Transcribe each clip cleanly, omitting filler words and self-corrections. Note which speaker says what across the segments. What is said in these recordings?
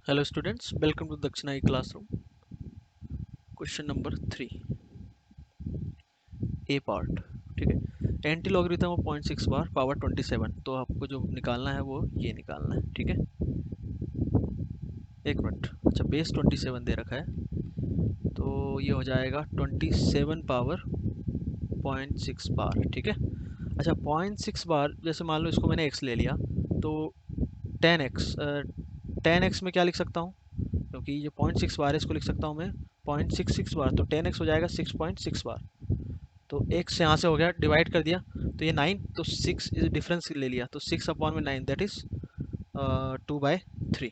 Speaker 1: Hello students, welcome to दक्षिणा ई classroom. Question number 3, ए part. ठीक है, anti logarithm of 0.6 bar power 27। तो आपको जो निकालना है वो ये निकालना है। ठीक है, एक मिनट। अच्छा, बेस 27 दे रखा है तो ये हो जाएगा 27 पावर 0.6 बार। ठीक है, अच्छा 0.6 बार, जैसे मान लो इसको मैंने x ले लिया तो 10x 10x में क्या लिख सकता हूँ, क्योंकि ये 0.6 बार है, इसको लिख सकता हूँ मैं 0.66 बार। तो 10x हो जाएगा 6.6 बार। तो x यहाँ से हो गया, डिवाइड कर दिया तो ये 9, तो 6 इज डिफरेंस ले लिया तो 6 अपॉन में 9 दैट इज 2/3।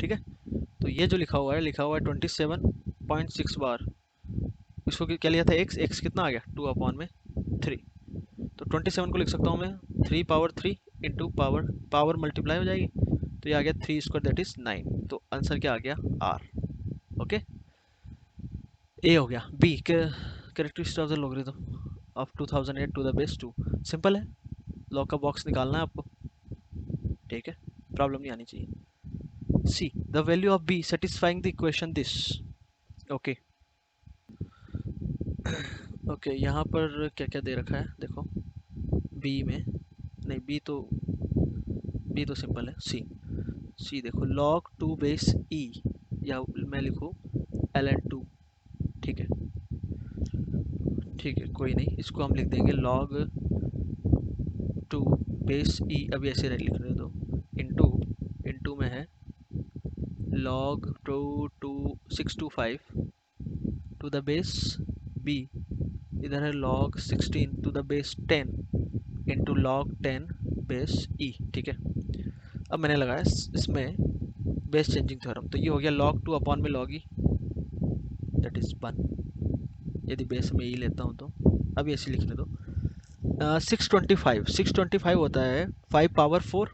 Speaker 1: ठीक है, तो ये जो लिखा हुआ है 27.6 बार, इसको क्या लिया था x कितना आ गया 2 अपॉन में 3। तो 27 को लिख सकता हूँ मैं 3 power 3 into power power multiply हो जाएगी, तो ये आ गया 3 स्क्वायर दैट इज 9। तो आंसर क्या आ गया r। ओके, ए हो गया। B, characteristic of the logarithm of 2008 to the base 2। Simple है, लॉग का बॉक्स निकालना है आपको। ठीक है, प्रॉब्लम नहीं आनी चाहिए। C, the value of B satisfying the equation this. Okay okay, यहाँ पर क्या क्या दे रखा है देखो। बी में नहीं, बी तो सिंपल है। सी, सी देखो, log 2 बेस ई, या मैं लिखूँ ln 2। ठीक है, ठीक है, कोई नहीं, इसको हम लिख देंगे log 2 बेस ई, अभी ऐसे लिख रहे दो, इंटू इंटू में है log 625 to the base B, इधर है log 16 to the base 10 into log 10 base E. ठीक है, अब मैंने लगाया इसमें बेस चेंजिंग थ्योरम, तो ये हो गया log 2 अपॉन में log ई दैट इज 1। यदि बेस में ई लेता हूँ तो अभी ऐसे लिखने दो। 625 होता है 5 पावर 4,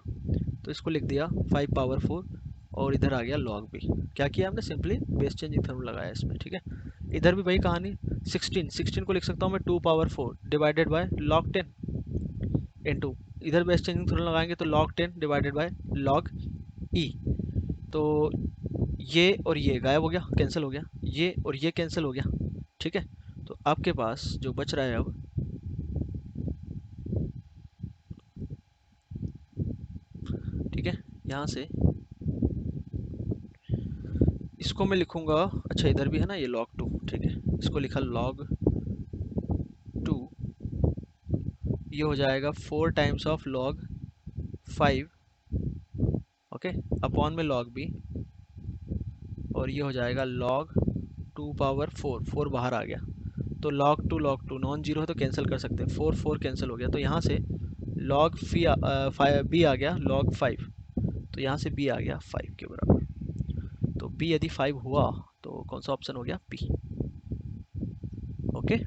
Speaker 1: तो इसको लिख दिया 5 पावर 4, और इधर आ गया log b। क्या किया हमने, सिंपली बेस चेंजिंग थ्योरम लगाया इसमें। ठीक है, इधर भी वही कहानी, 16 को लिख सकता हूँ मैं 2 power 4 divided by log 10 into, इधर बेस चेंजिंग थ्योरम लगाएंगे तो log 10 divided by log e। तो ये और ये गायब हो गया, कैंसिल हो गया, ये और ये कैंसिल हो गया। ठीक है, तो आपके पास जो बच रहा है अब, ठीक है, यहाँ से इसको मैं लिखूंगा। अच्छा, इधर भी है ना ये log 2। ठीक है, इसको लिखा log 2, ये हो जाएगा 4 times of log 5। Okay, upon में log b, और ये हो जाएगा log 2 पावर 4, 4 बाहर आ गया तो log 2 नॉन जीरो है तो कैंसिल कर सकते हैं, 4 4 कैंसिल हो गया, तो यहाँ से log b आ गया log 5, तो यहाँ से b आ गया 5 के बराबर। तो b यदि 5 हुआ तो कौन सा ऑप्शन हो गया, b। ओके,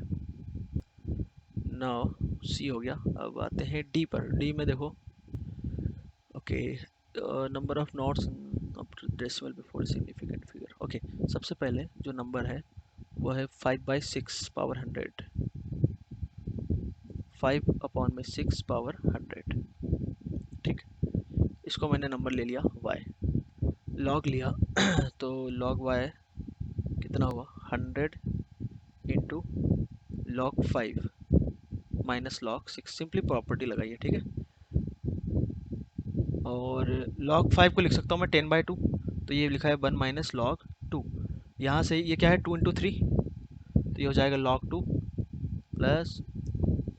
Speaker 1: नाउ सी हो गया। अब आते हैं डी पर। डी में देखो, okay, number of notes decimal before significant figure. Okay, सबसे पहले जो नंबर है वो है 5/6 पावर 100, 5 अपॉन में 6 पावर 100। ठीक, इसको मैंने नंबर ले लिया y, log लिया तो log y कितना हुआ 100 into log 5 minus log 6, simply property लगाइए। ठीक है, और log 5 को लिख सकता हूँ मैं 10/2, तो ये लिखा है 1 माइनस log 2। यहाँ से ये क्या है 2 इंटू 3, तो ये हो जाएगा log 2 प्लस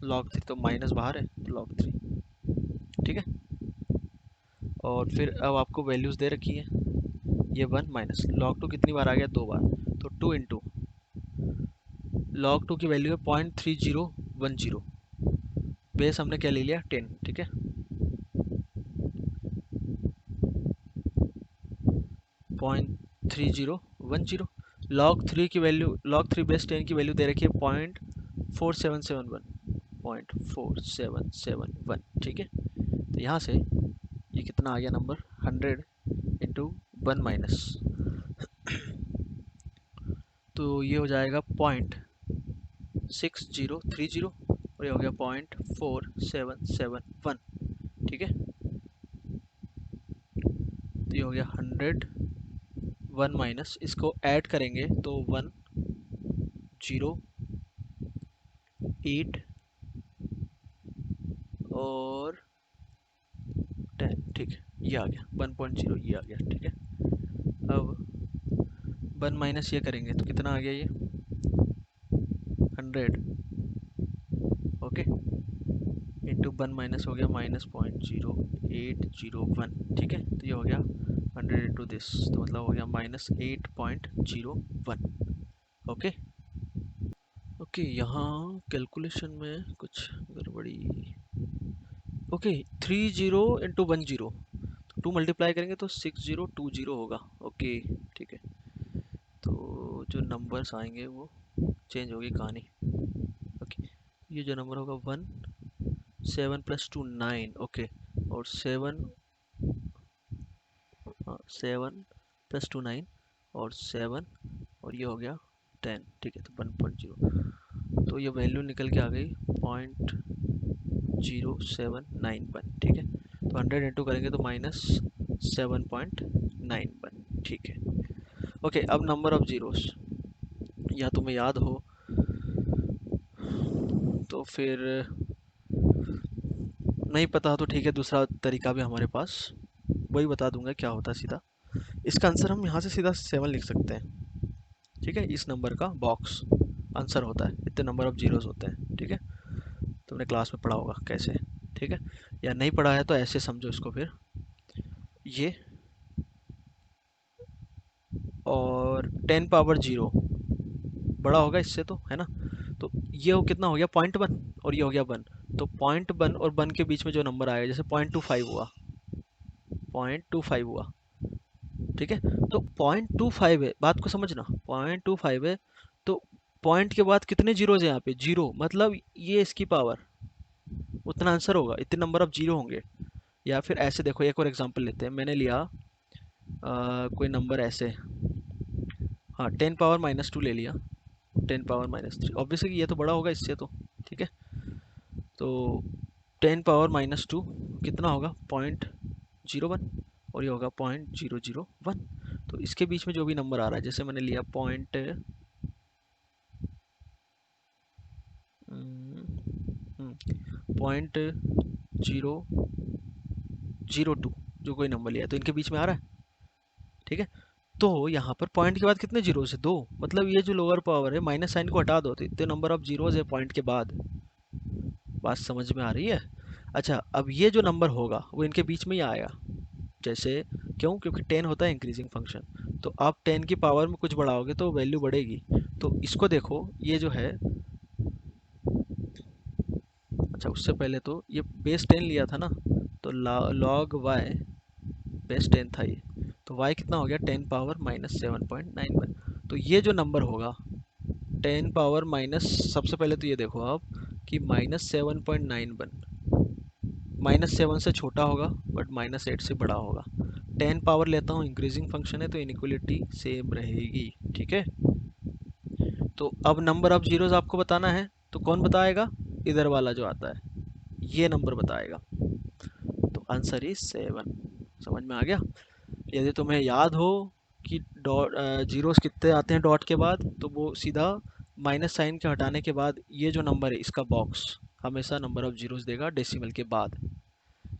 Speaker 1: log 3, तो माइनस बाहर है तो log 3। ठीक है, और फिर अब आपको वैल्यूज़ दे रखी है, ये 1 माइनस log 2 कितनी बार आ गया, 2 बार, तो 2 इंटू log 2 की वैल्यू है 0.3010, बेस हमने क्या ले लिया 10। ठीक है, 0.3010, log 3 बेस 10 की वैल्यू दे रखी है 0.4771, 0.4771। ठीक है, तो यहाँ से ये कितना आ गया नंबर 100 इंटू 1 माइनस, तो ये हो जाएगा 0.6030, और ये हो गया 0.4771। ठीक है, तो ये हो गया 100 वन माइनस, इसको ऐड करेंगे तो 1 0 8 और 10, ठीक है, ये आ गया 1.0, ये आ गया, ठीक है। अब 1 माइनस ये करेंगे तो कितना आ गया ये 100, ओके, इंटू 1 माइनस हो गया -0.0801, ठीक है। तो ये हो गया 100 इंटू दिस, तो मतलब हो गया -8.01, ओके। ओके, यहाँ कैलकुलेशन में कुछ गड़बड़ी, ओके। 30 इंटू 10, 2 मल्टीप्लाई करेंगे तो 6020 होगा, ओके, ठीक है। तो जो नंबर्स आएंगे वो चेंज होगी कहानी, ओके। ये जो नंबर होगा 1 7 + 2 9, ओके, और 7 7 + 2 9 और 7 और ये हो गया 10, ठीक है। तो 1.0, तो ये वैल्यू निकल के आ गई 0.0791, ठीक है। तो 100 इंटू करेंगे तो -7.91, ठीक है, ओके। अब नंबर ऑफ जीरोस, या तुम्हें याद हो तो फिर, नहीं पता तो ठीक है, दूसरा तरीका भी हमारे पास, वही बता दूंगा क्या होता है सीधा। इसका आंसर हम यहाँ से सीधा 7 लिख सकते हैं, ठीक है। इस नंबर का बॉक्स आंसर होता है, इतने नंबर ऑफ जीरोस होते हैं, ठीक है। तुमने क्लास में पढ़ा होगा कैसे, ठीक है। या नहीं पढ़ा है तो ऐसे समझो इसको फिर, ये और 10 पावर 0 बड़ा होगा इससे, तो है ना। तो ये हो कितना हो गया 0.1 और ये हो गया 1, तो 0.1 और 1 के बीच में जो नंबर आएगा, जैसे 0.25 हुआ, 0.25 हुआ, ठीक है। तो 0.25 है, बात को समझना, 0.25 है, तो पॉइंट के बाद कितने जीरोज है यहाँ पे, जीरो, मतलब ये इसकी पावर, उतना आंसर होगा, इतने नंबर ऑफ जीरो होंगे। या फिर ऐसे देखो, एक और एग्जांपल लेते हैं, मैंने लिया कोई नंबर ऐसे, हाँ 10 पावर -2 ले लिया, 10 पावर -3, ऑब्वियसली ये तो बड़ा होगा इससे, तो ठीक है। तो 10 पावर -2 कितना होगा 0.01 और ये होगा 0.001, तो इसके बीच में जो भी नंबर आ रहा है, जैसे मैंने लिया 0.002, जो कोई नंबर लिया तो इनके बीच में आ रहा है, ठीक है। तो यहाँ पर पॉइंट के बाद कितने जीरोस है, दो, मतलब ये जो लोअर पावर है, माइनस साइन को हटा दो तो इतने नंबर ऑफ जीरोस है पॉइंट के बाद। बात समझ में आ रही है। अच्छा, अब ये जो नंबर होगा वो इनके बीच में ही आएगा, जैसे क्यों, क्योंकि 10 होता है इंक्रीजिंग फंक्शन, तो आप 10 की पावर में कुछ बढ़ाओगे तो वैल्यू बढ़ेगी। तो इसको देखो, ये जो है, अच्छा उससे पहले तो ये बेस 10 लिया था ना, तो log y बेस 10 था ये, तो y कितना हो गया 10 पावर -7.91, तो ये जो नंबर होगा 10 पावर माइनस, सबसे पहले तो ये देखो आप कि -7.91, -7 से छोटा होगा बट -8 से बड़ा होगा। 10 पावर लेता हूँ, इंक्रीजिंग फंक्शन है तो इनइक्वलिटी सेम रहेगी, ठीक है। तो अब नंबर ऑफ जीरोस आपको बताना है, तो कौन बताएगा, इधर वाला जो आता है ये नंबर बताएगा, तो आंसर इज 7। समझ में आ गया। यदि तुम्हें याद हो कि डॉट जीरोस कितने आते हैं डॉट के बाद, तो वो सीधा माइनस साइन के हटाने के बाद ये जो नंबर है इसका बॉक्स हमेशा नंबर ऑफ जीरोस देगा डेसिमल के बाद।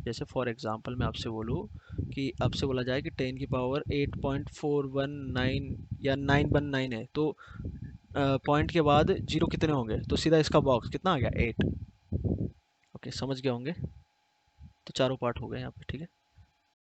Speaker 1: जैसे फॉर एग्जांपल मैं आपसे बोलूँ कि आपसे बोला जाए कि 10 की पावर 8.419 या 919 है, तो पॉइंट के बाद जीरो कितने होंगे, तो सीधा इसका बॉक्स कितना आ गया 8, ओके, समझ गए होंगे। तो चारों पार्ट हो गए यहाँ पे, ठीक है।